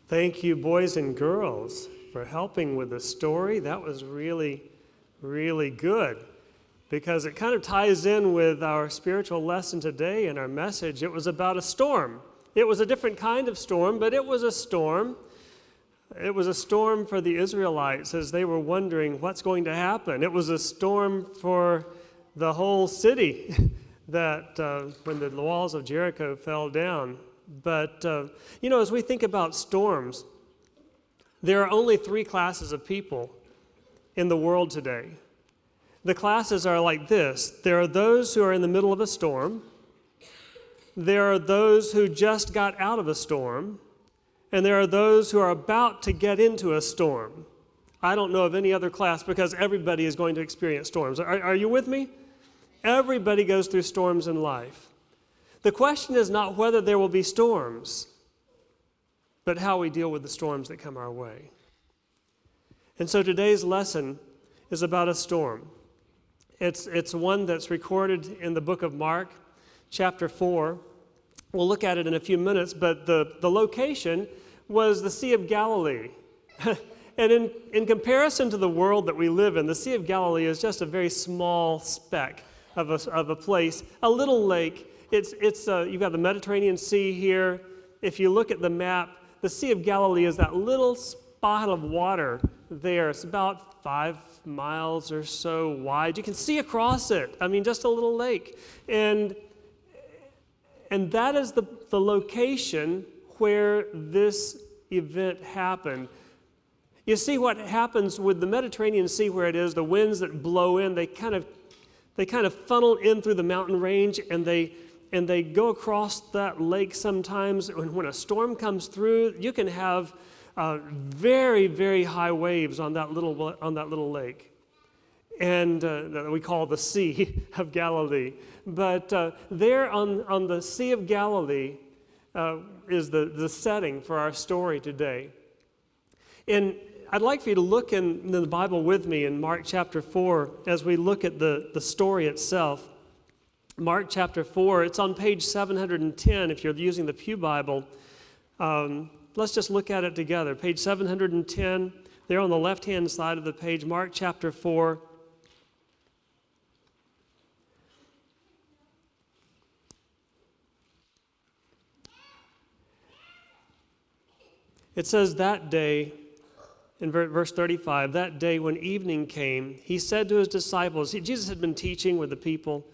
Thank you, boys and girls, for helping with the story. That was really, really good because it kind of ties in with our spiritual lesson today and our message. It was about a storm. It was a different kind of storm, but it was a storm. It was a storm for the Israelites as they were wondering what's going to happen. It was a storm for the whole city that when the walls of Jericho fell down. But, as we think about storms, there are only three classes of people in the world today. The classes are like this. There are those who are in the middle of a storm. There are those who just got out of a storm. And there are those who are about to get into a storm. I don't know of any other class because everybody is going to experience storms. Are you with me? Everybody goes through storms in life. The question is not whether there will be storms, but how we deal with the storms that come our way. And so today's lesson is about a storm. It's one that's recorded in the book of Mark, chapter 4. We'll look at it in a few minutes, but the location was the Sea of Galilee. And in comparison to the world that we live in, the Sea of Galilee is just a very small speck of a place, a little lake. You've got the Mediterranean Sea here. If you look at the map, the Sea of Galilee is that little spot of water there. It's about 5 miles or so wide. You can see across it. I mean, just a little lake. And that is the location where this event happened. You see what happens with the Mediterranean Sea where it is, the winds that blow in, they kind of funnel in through the mountain range, and they go across that lake sometimes. When a storm comes through, you can have very, very high waves on that little lake, and that we call the Sea of Galilee. But there on the Sea of Galilee is the setting for our story today. And I'd like for you to look in the Bible with me in Mark chapter 4 as we look at the story itself. Mark chapter 4, it's on page 710 if you're using the Pew Bible. Let's just look at it together. Page 710, there on the left-hand side of the page, Mark chapter 4. It says that day, in verse 35, that day when evening came, he said to his disciples, Jesus had been teaching with the people,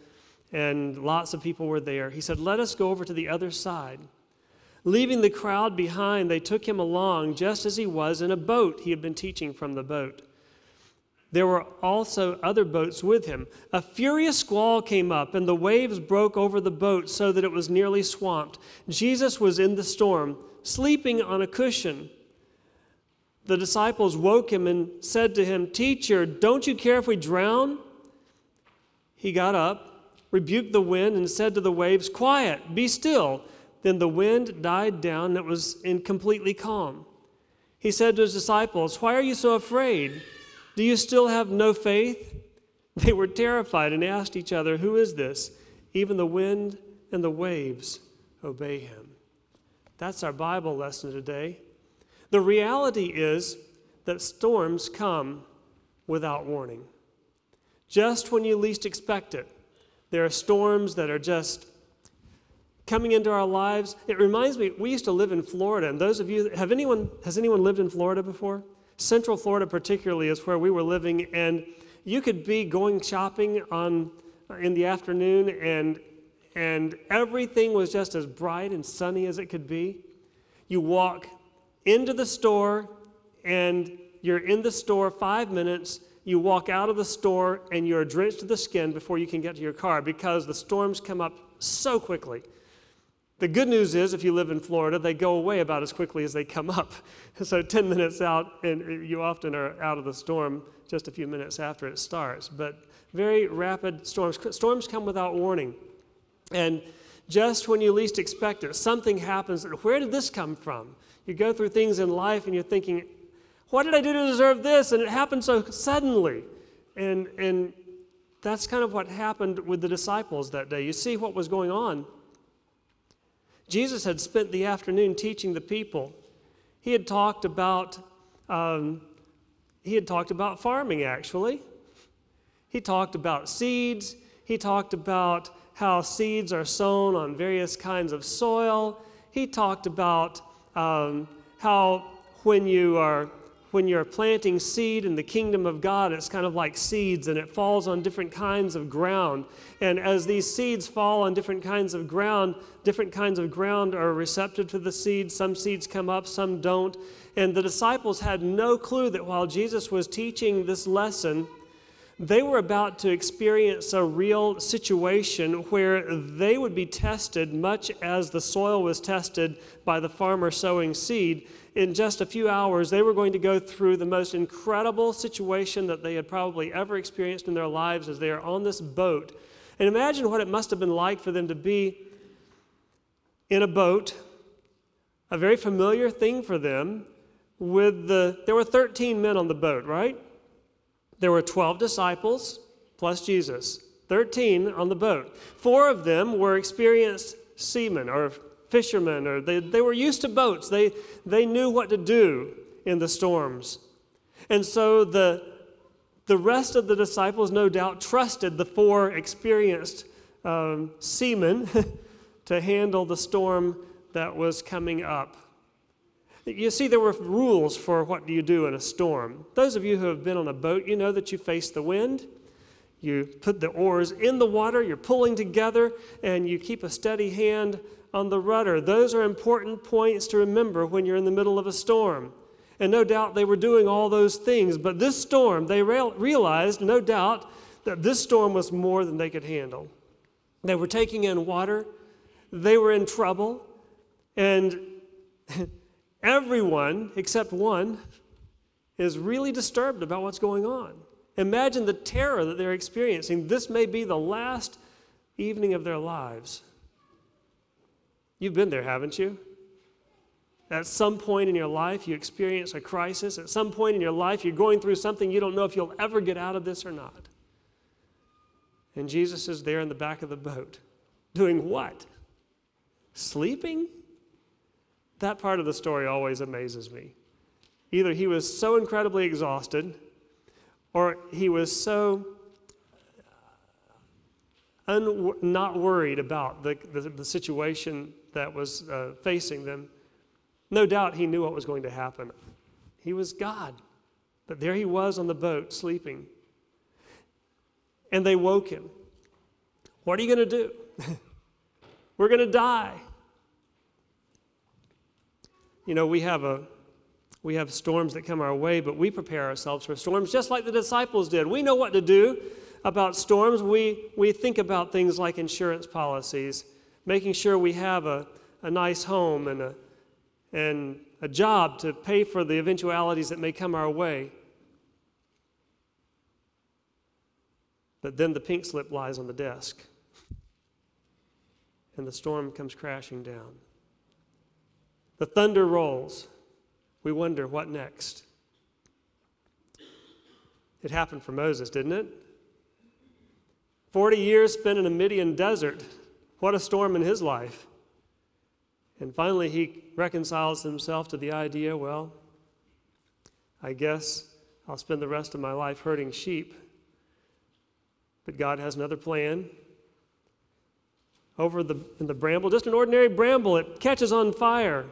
and lots of people were there. He said, "Let us go over to the other side." Leaving the crowd behind, they took him along just as he was in a boat. He had been teaching from the boat. There were also other boats with him. A furious squall came up, and the waves broke over the boat so that it was nearly swamped. Jesus was in the storm, sleeping on a cushion. The disciples woke him and said to him, "Teacher, don't you care if we drown?" He got up, rebuked the wind, and said to the waves, "Quiet, be still." Then the wind died down, and it was completely calm. He said to his disciples, "Why are you so afraid? Do you still have no faith?" They were terrified and asked each other, "Who is this? Even the wind and the waves obey him." That's our Bible lesson today. The reality is that storms come without warning. Just when you least expect it, there are storms that are just coming into our lives. It reminds me, we used to live in Florida, and those of you, has anyone lived in Florida before? Central Florida particularly is where we were living, and you could be going shopping in the afternoon, and everything was just as bright and sunny as it could be. You walk into the store, and you're in the store 5 minutes. You walk out of the store, and you're drenched to the skin before you can get to your car because the storms come up so quickly. The good news is, if you live in Florida, they go away about as quickly as they come up. So 10 minutes out, and you often are out of the storm just a few minutes after it starts. But very rapid storms. Storms come without warning. And just when you least expect it, something happens. Where did this come from? You go through things in life, and you're thinking, what did I do to deserve this? And it happened so suddenly. And that's kind of what happened with the disciples that day. You see what was going on. Jesus had spent the afternoon teaching the people. He had talked about farming, actually. He talked about seeds. He talked about how seeds are sown on various kinds of soil. He talked about how when you're planting seed in the kingdom of God, it's kind of like seeds, and it falls on different kinds of ground. And as these seeds fall on different kinds of ground are receptive to the seeds. Some seeds come up, some don't. And the disciples had no clue that while Jesus was teaching this lesson, they were about to experience a real situation where they would be tested much as the soil was tested by the farmer sowing seed. In just a few hours, they were going to go through the most incredible situation that they had probably ever experienced in their lives as they are on this boat. And imagine what it must have been like for them to be in a boat, a very familiar thing for them. There were 13 men on the boat, right? There were 12 disciples plus Jesus, 13 on the boat. 4 of them were experienced seamen or fishermen, or they were used to boats. They knew what to do in the storms. And so the rest of the disciples, no doubt, trusted the 4 experienced seamen to handle the storm that was coming up. You see, there were rules for what do you do in a storm. Those of you who have been on a boat, you know that you face the wind. You put the oars in the water, you're pulling together, and you keep a steady hand on the rudder. Those are important points to remember when you're in the middle of a storm. And no doubt they were doing all those things, but this storm, they realized, no doubt, that this storm was more than they could handle. They were taking in water, they were in trouble, and everyone except one is really disturbed about what's going on. Imagine the terror that they're experiencing. This may be the last evening of their lives. You've been there, haven't you? At some point in your life, you experience a crisis. At some point in your life, you're going through something you don't know if you'll ever get out of this or not. And Jesus is there in the back of the boat. Doing what? Sleeping? That part of the story always amazes me. Either he was so incredibly exhausted, or he was so not worried about the situation that was facing them. No doubt he knew what was going to happen. He was God. But there he was on the boat sleeping. And they woke him. What are you going to do? We're going to die. You know, we have storms that come our way, but we prepare ourselves for storms just like the disciples did. We know what to do about storms. We think about things like insurance policies, making sure we have a nice home and a job to pay for the eventualities that may come our way. But then the pink slip lies on the desk, and the storm comes crashing down. The thunder rolls. We wonder, what next? It happened for Moses, didn't it? 40 years spent in a Midian desert. What a storm in his life. And finally he reconciles himself to the idea, well, I guess I'll spend the rest of my life herding sheep. But God has another plan. In the bramble, just an ordinary bramble, it catches on fire.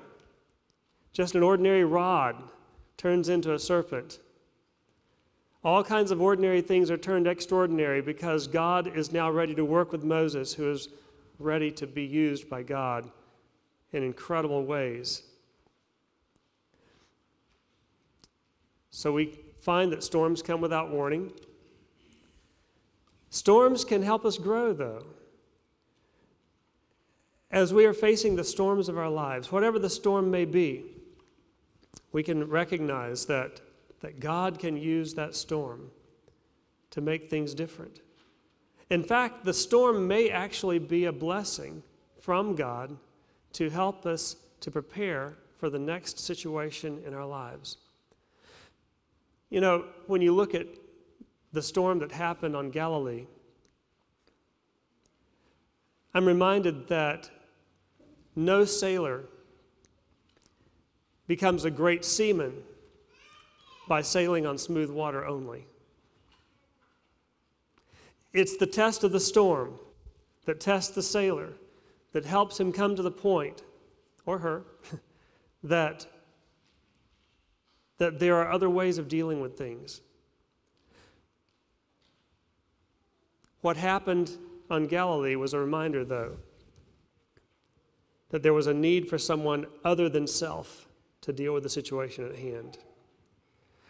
Just an ordinary rod turns into a serpent. All kinds of ordinary things are turned extraordinary because God is now ready to work with Moses, who is ready to be used by God in incredible ways. So we find that storms come without warning. Storms can help us grow, though. As we are facing the storms of our lives, whatever the storm may be, we can recognize that God can use that storm to make things different. In fact, the storm may actually be a blessing from God to help us to prepare for the next situation in our lives. You know, when you look at the storm that happened on Galilee, I'm reminded that no sailor becomes a great seaman by sailing on smooth water only. It's the test of the storm that tests the sailor, that helps him come to the point, or her, that there are other ways of dealing with things. What happened on Galilee was a reminder, though, that there was a need for someone other than self to deal with the situation at hand.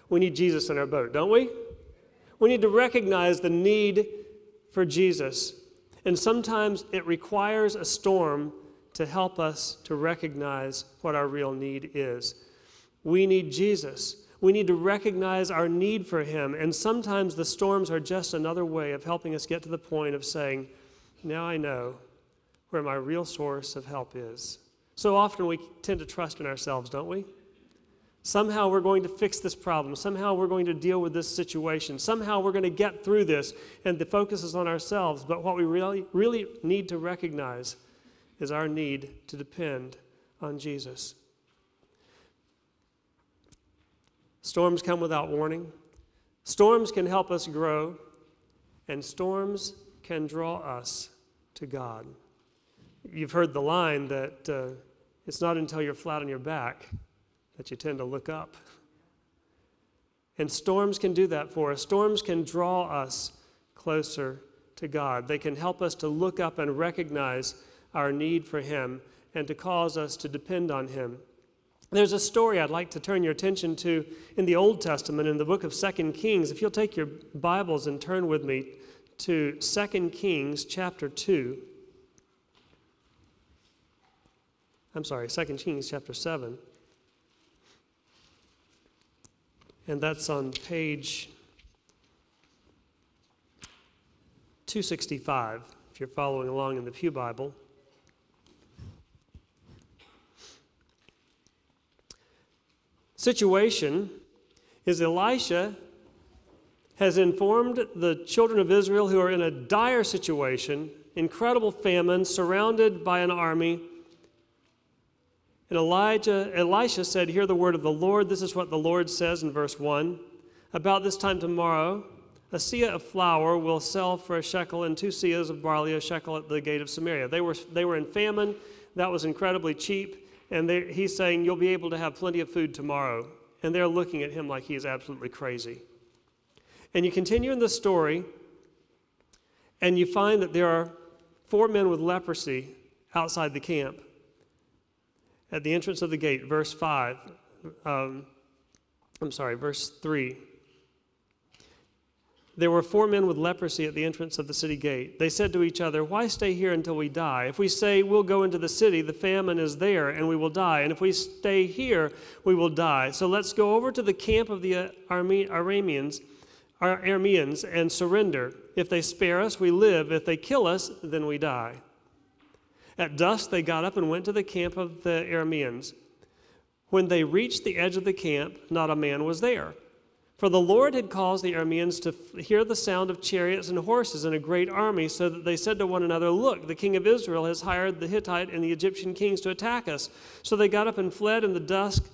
We need Jesus in our boat, don't we? We need to recognize the need for Jesus. And sometimes it requires a storm to help us to recognize what our real need is. We need Jesus. We need to recognize our need for him. And sometimes the storms are just another way of helping us get to the point of saying, now I know where my real source of help is. So often we tend to trust in ourselves, don't we? Somehow we're going to fix this problem. Somehow we're going to deal with this situation. Somehow we're going to get through this, and the focus is on ourselves. But what we really need to recognize is our need to depend on Jesus. Storms come without warning. Storms can help us grow, and storms can draw us to God. You've heard the line that it's not until you're flat on your back that you tend to look up. And storms can do that for us. Storms can draw us closer to God. They can help us to look up and recognize our need for him and to cause us to depend on him. There's a story I'd like to turn your attention to in the Old Testament, in the book of 2 Kings. If you'll take your Bibles and turn with me to 2 Kings chapter 2. 2 Kings chapter 7. And that's on page 265, if you're following along in the Pew Bible. Situation is Elisha has informed the children of Israel, who are in a dire situation, incredible famine, surrounded by an army. And Elisha said, "Hear the word of the Lord. This is what the Lord says in verse 1. About this time tomorrow, a seah of flour will sell for a shekel, and 2 seahs of barley a shekel at the gate of Samaria." They were in famine. That was incredibly cheap. And he's saying, you'll be able to have plenty of food tomorrow. And they're looking at him like he's absolutely crazy. And you continue in the story, and you find that there are 4 men with leprosy outside the camp at the entrance of the gate. Verse 3. There were 4 men with leprosy at the entrance of the city gate. They said to each other, "Why stay here until we die? If we say we'll go into the city, the famine is there and we will die. And if we stay here, we will die. So let's go over to the camp of the Arameans and surrender. If they spare us, we live. If they kill us, then we die." At dusk, they got up and went to the camp of the Arameans. When they reached the edge of the camp, not a man was there. For the Lord had caused the Arameans to hear the sound of chariots and horses and a great army, so that they said to one another, "Look, the king of Israel has hired the Hittite and the Egyptian kings to attack us." So they got up and fled in the dusk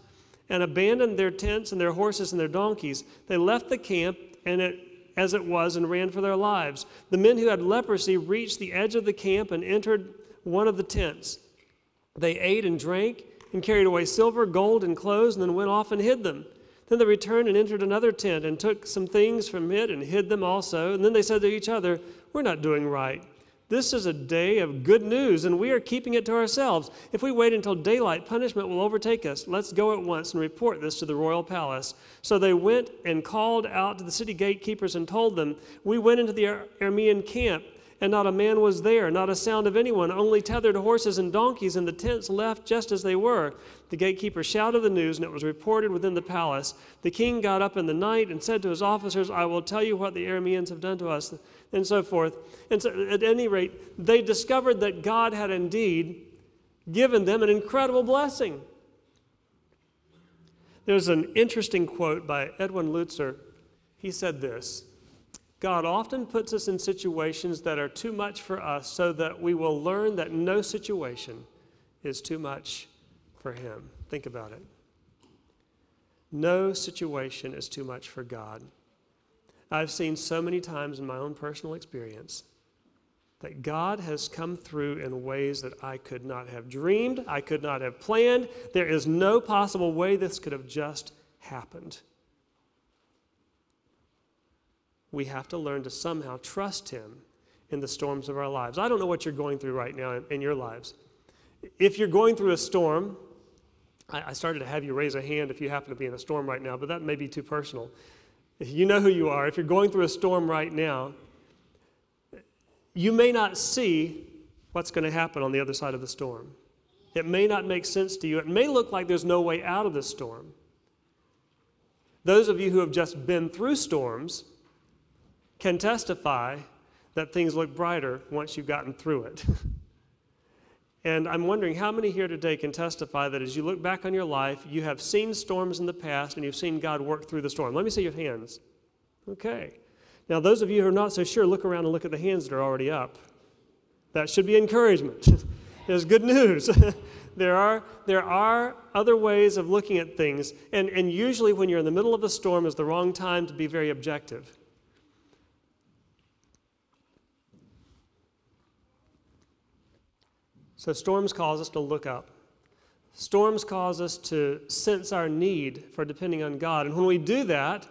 and abandoned their tents and their horses and their donkeys. They left the camp as it was and ran for their lives. The men who had leprosy reached the edge of the camp and entered one of the tents. They ate and drank and carried away silver, gold, and clothes, and then went off and hid them. Then they returned and entered another tent and took some things from it and hid them also. And then they said to each other, "We're not doing right. This is a day of good news, and we are keeping it to ourselves. If we wait until daylight, punishment will overtake us. Let's go at once and report this to the royal palace." So they went and called out to the city gatekeepers and told them, "We went into the Aramean camp, and not a man was there, not a sound of anyone, only tethered horses and donkeys, and the tents left just as they were." The gatekeeper shouted the news, and it was reported within the palace. The king got up in the night and said to his officers, "I will tell you what the Arameans have done to us," and so forth. And so at any rate, they discovered that God had indeed given them an incredible blessing. There's an interesting quote by Edwin Lutzer. He said this: "God often puts us in situations that are too much for us so that we will learn that no situation is too much for him." Think about it. No situation is too much for God. I've seen so many times in my own personal experience that God has come through in ways that I could not have dreamed, I could not have planned. There is no possible way this could have just happened. We have to learn to somehow trust Him in the storms of our lives. I don't know what you're going through right now in your lives. If you're going through a storm, I started to have you raise a hand if you happen to be in a storm right now, but that may be too personal. You know who you are. If you're going through a storm right now, you may not see what's going to happen on the other side of the storm. It may not make sense to you. It may look like there's no way out of the storm. Those of you who have just been through storms can testify that things look brighter once you've gotten through it. And I'm wondering how many here today can testify that as you look back on your life, you have seen storms in the past and you've seen God work through the storm. Let me see your hands. Okay. Now, those of you who are not so sure, look around and look at the hands that are already up. That should be encouragement. There's good news. There are other ways of looking at things, and usually when you're in the middle of a storm is the wrong time to be very objective. So storms cause us to look up. Storms cause us to sense our need for depending on God. And when we do that,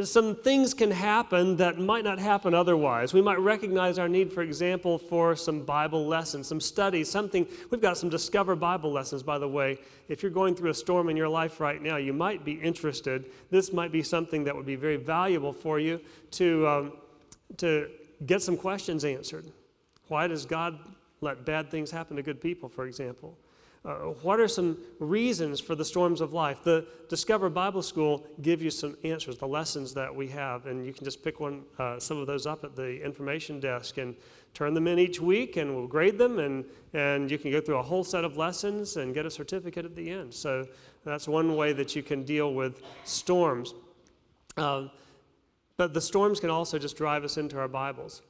some things can happen that might not happen otherwise. We might recognize our need, for example, for some Bible lessons, some studies, something. We've got some Discover Bible lessons, by the way. If you're going through a storm in your life right now, you might be interested. This might be something that would be very valuable for you to get some questions answered. Why does God let bad things happen to good people, for example? What are some reasons for the storms of life? The Discover Bible School give you some answers, the lessons that we have, and you can just pick some of those up at the information desk and turn them in each week, and we'll grade them, and you can go through a whole set of lessons and get a certificate at the end. So that's one way that you can deal with storms. But the storms can also just drive us into our Bibles,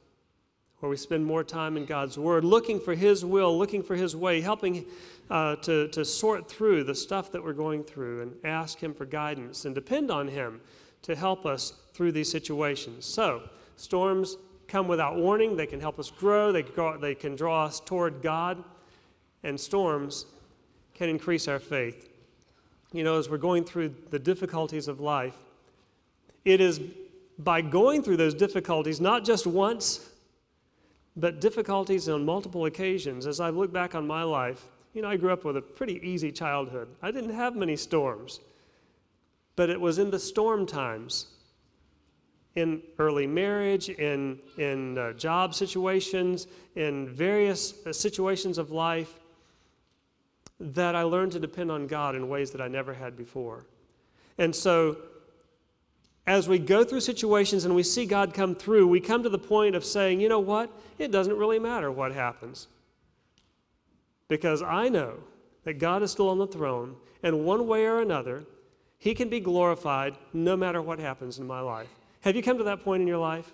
where we spend more time in God's Word, looking for His will, looking for His way, helping to sort through the stuff that we're going through and ask Him for guidance and depend on Him to help us through these situations. So, storms come without warning. They can help us grow. They can draw us toward God. And storms can increase our faith. You know, as we're going through the difficulties of life, it is by going through those difficulties, not just once, but difficulties on multiple occasions. As I look back on my life, you know, I grew up with a pretty easy childhood. I didn't have many storms. But it was in the storm times, in early marriage, in job situations, in various situations of life, that I learned to depend on God in ways that I never had before. And so, as we go through situations and we see God come through, we come to the point of saying, you know what? It doesn't really matter what happens. Because I know that God is still on the throne, and one way or another, He can be glorified no matter what happens in my life. Have you come to that point in your life?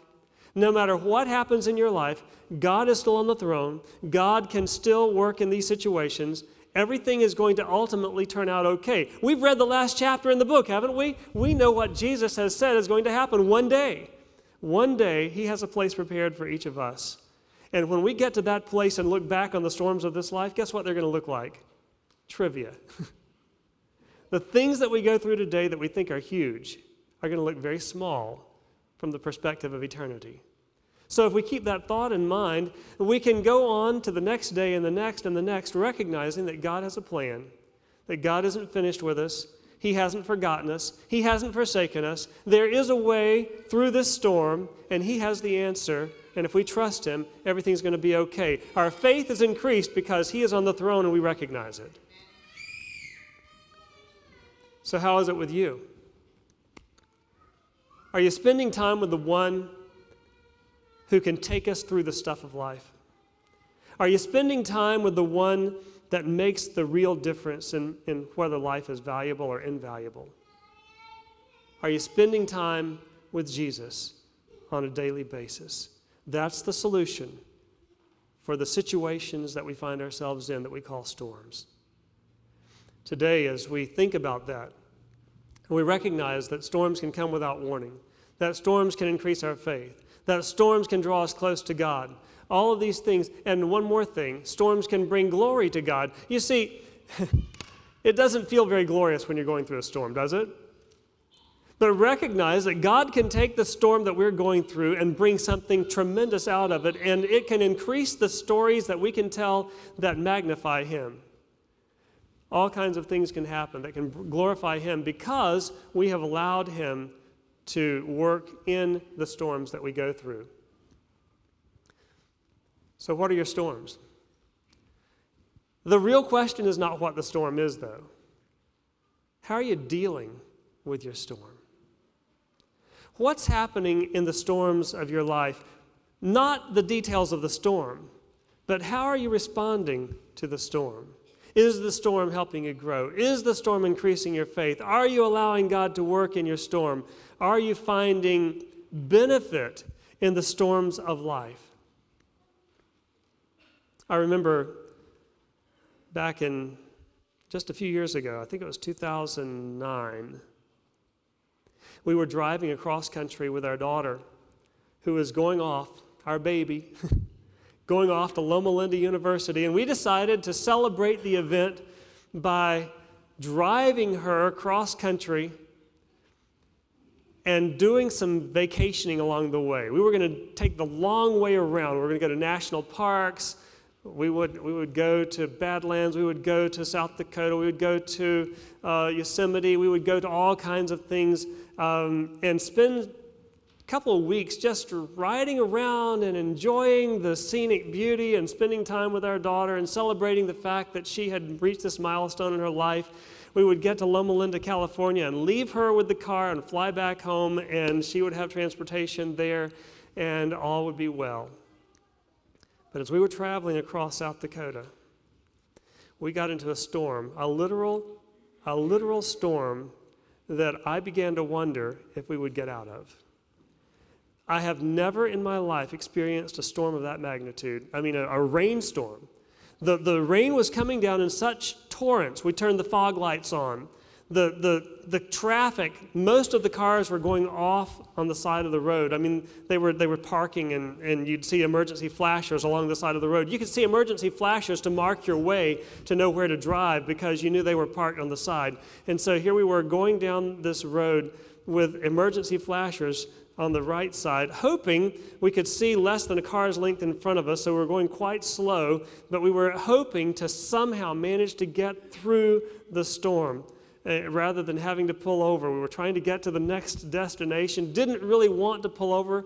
No matter what happens in your life, God is still on the throne. God can still work in these situations. Everything is going to ultimately turn out okay. We've read the last chapter in the book, haven't we? We know what Jesus has said is going to happen one day. One day, He has a place prepared for each of us. And when we get to that place and look back on the storms of this life, guess what they're going to look like? Trivia. The things that we go through today that we think are huge are going to look very small from the perspective of eternity. So if we keep that thought in mind, we can go on to the next day and the next and the next, recognizing that God has a plan, that God isn't finished with us, He hasn't forgotten us, He hasn't forsaken us. There is a way through this storm, and He has the answer, and if we trust Him, everything's going to be okay. Our faith is increased because He is on the throne and we recognize it. So how is it with you? Are you spending time with the one who can take us through the stuff of life? Are you spending time with the one that makes the real difference in whether life is valuable or invaluable? Are you spending time with Jesus on a daily basis? That's the solution for the situations that we find ourselves in that we call storms. Today, as we think about that, And we recognize that storms can come without warning, that storms can increase our faith, that storms can draw us close to God. All of these things, and one more thing, storms can bring glory to God. You see, it doesn't feel very glorious when you're going through a storm, does it? But recognize that God can take the storm that we're going through and bring something tremendous out of it, and it can increase the stories that we can tell that magnify Him. All kinds of things can happen that can glorify Him because we have allowed Him to work in the storms that we go through. So what are your storms? The real question is not what the storm is, though. How are you dealing with your storm? What's happening in the storms of your life? Not the details of the storm, but how are you responding to the storm? Is the storm helping you grow? Is the storm increasing your faith? Are you allowing God to work in your storm? Are you finding benefit in the storms of life? I remember back in just a few years ago, I think it was 2009, we were driving across country with our daughter, who was going off, our baby, going off to Loma Linda University, and we decided to celebrate the event by driving her cross country and doing some vacationing along the way. We were going to take the long way around. We were going to go to national parks. We would go to Badlands. We would go to South Dakota. We would go to Yosemite. We would go to all kinds of things and spend a couple of weeks just riding around and enjoying the scenic beauty and spending time with our daughter and celebrating the fact that she had reached this milestone in her life. We would get to Loma Linda, California, and leave her with the car and fly back home, and she would have transportation there, and all would be well. But as we were traveling across South Dakota, we got into a storm, a literal storm that I began to wonder if we would get out of. I have never in my life experienced a storm of that magnitude. I mean, a rainstorm. The rain was coming down in such torrents. We turned the fog lights on. The traffic, most of the cars were going off on the side of the road. I mean, they were parking, and you'd see emergency flashers along the side of the road. You could see emergency flashers to mark your way to know where to drive because you knew they were parked on the side. And so here we were going down this road with emergency flashers on the right side, hoping we could see less than a car's length in front of us, so we were going quite slow, but we were hoping to somehow manage to get through the storm. Rather than having to pull over. We were trying to get to the next destination, didn't really want to pull over.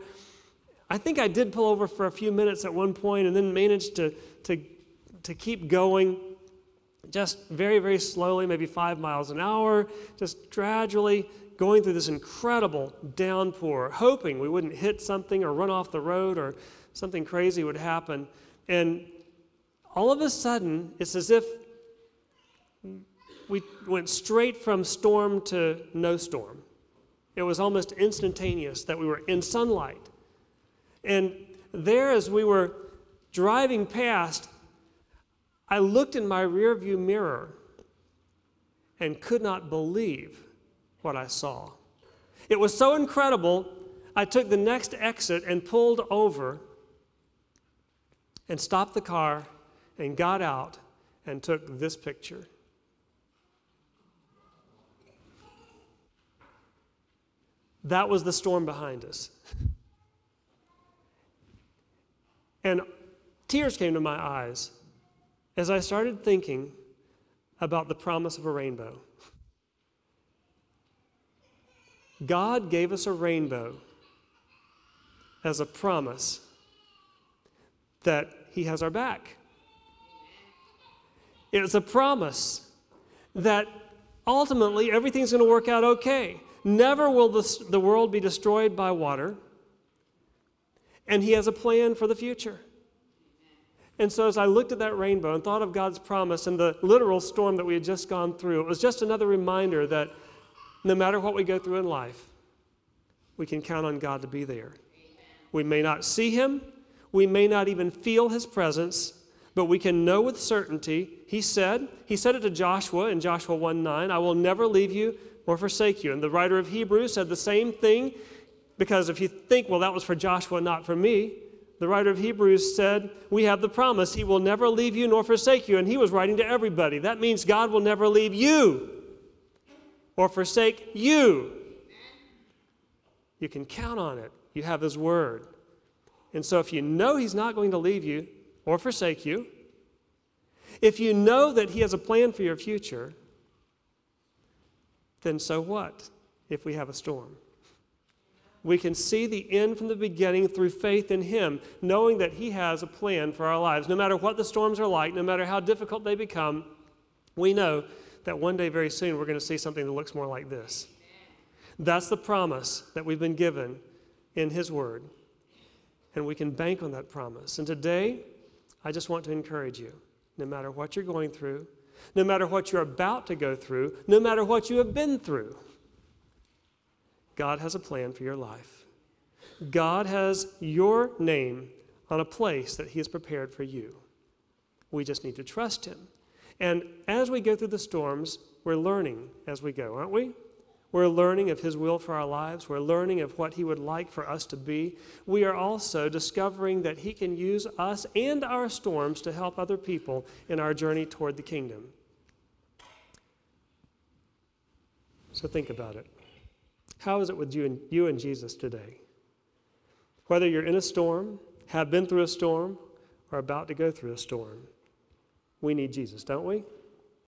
I think I did pull over for a few minutes at one point and then managed to keep going just very, very slowly, maybe 5 miles an hour, just gradually going through this incredible downpour, hoping we wouldn't hit something or run off the road or something crazy would happen. And all of a sudden, it's as if we went straight from storm to no storm. It was almost instantaneous that we were in sunlight. And there, as we were driving past, I looked in my rearview mirror and could not believe what I saw. It was so incredible, I took the next exit and pulled over and stopped the car and got out and took this picture. That was the storm behind us. And tears came to my eyes as I started thinking about the promise of a rainbow. God gave us a rainbow as a promise that He has our back. It's a promise that ultimately everything's going to work out okay. Never will the world be destroyed by water, and He has a plan for the future. And so as I looked at that rainbow and thought of God's promise and the literal storm that we had just gone through, it was just another reminder that no matter what we go through in life, we can count on God to be there. We may not see Him, we may not even feel His presence, but we can know with certainty. He said it to Joshua in Joshua 1:9, I will never leave you or forsake you. And the writer of Hebrews said the same thing, because if you think, well, that was for Joshua, not for me, the writer of Hebrews said, we have the promise, he will never leave you nor forsake you. And he was writing to everybody. That means God will never leave you or forsake you. You can count on it. You have his word. And so if you know he's not going to leave you or forsake you, if you know that he has a plan for your future, then so what if we have a storm? We can see the end from the beginning through faith in him, knowing that he has a plan for our lives. No matter what the storms are like, no matter how difficult they become, we know that one day very soon we're going to see something that looks more like this. That's the promise that we've been given in his word. And we can bank on that promise. And today, I just want to encourage you, no matter what you're going through, no matter what you're about to go through, no matter what you have been through, God has a plan for your life. God has your name on a place that he has prepared for you. We just need to trust him. And as we go through the storms, we're learning as we go, aren't we? We're learning of his will for our lives. We're learning of what he would like for us to be. We are also discovering that he can use us and our storms to help other people in our journey toward the kingdom. So think about it. How is it with you and Jesus today? Whether you're in a storm, have been through a storm, or about to go through a storm, we need Jesus, don't we?